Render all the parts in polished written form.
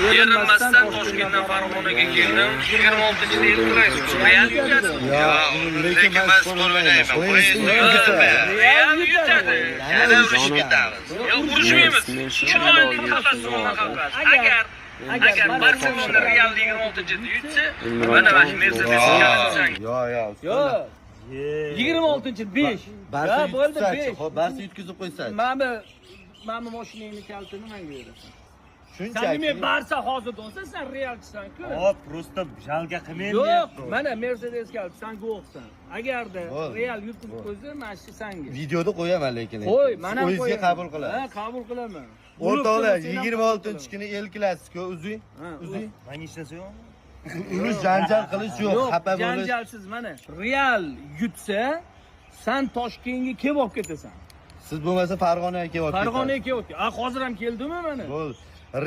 Erinmasdan Toshkentdan Farg'onaga keldim. 26-yil yutib Real yutadi. lekin men sport o'ynayman. Real yutadi. Yana urushib ketamiz. Urushmaymiz. Chiroyli tabassumdan qolamiz. Agar Barselona Real 26-yil yutsa, mana shu Mercedes'ni kalitsan. Yo'q. 26-yil 5. Barsa bo'ldi 5. Xo'p, Barsa yutkazib qo'ysa. Mana mashinangni kalitini menga berasan. Shunchaki. Sen men Barsa hozir bo'lsa, sen Realchisan-ku. Hop, просто jalga qilmaydi. Yo'q, mana Mercedes kaliti, sen guvohsan. Agarda Real yutib qo'ysa, mana shu senga. Videoda qo'yaman lekin. Qo'y, mana o'zingizga qabul qilasiz. Ha, qabul qilaman. O'rtoqlar, 26-kuni El Clasico uzuy. Menga ishlasa yo'q. Uni janjal qilish yo'q, xafa bo'lish. Janjalsiz mana. Real yutsa, sen Toshkentga kelib olib ketasan. Siz bo'lmasa Farg'onaga kelib olib ketasiz. Farg'onaga kelib olib. Hozir ham keldimi mana? Bo'l.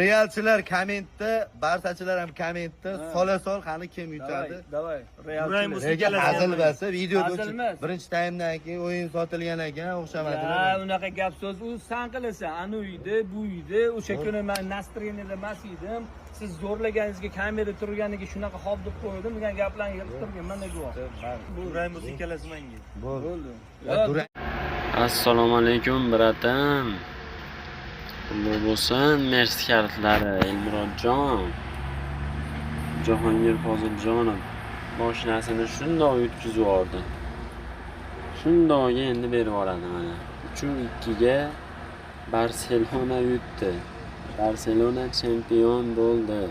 Realchilar kommentda, Barsachilar ham kommentda sola-sol qani kim yutadi? Davay. Nega hazilmasa videoda Hazilmas. birinchi taymdan keyin o'yin sotilgan ekan, o'xshamadi. Unaqa gap so'z u san qilasan. Ana uyda, bu uyda, o'sha kuni men настроениеda emas edim. Siz zo'rlaganingizga kamera turganiga shunaqa xob deb qo'ydim degan gaplarni yig'ib turgan mana guvoh. Durang musikalasi menga. Bo'ldi. Assalomu alaykum bratam. Qanday bo'lsin Mersi kalitlari Elmurodjon, Jahongir Poziljonov mashinasini shundoq yutkazib yubordi. Shundoq endi berib yuboradi mana. 3-2 ga Barselona yutdi. Barselona chempion bo'ldi.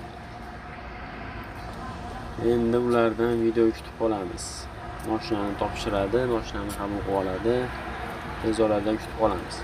Endi ulardan video kutib qolamiz. Mashinani topshiradi, mashinani qabul qilib oladi. Tez orada kutib qolamiz.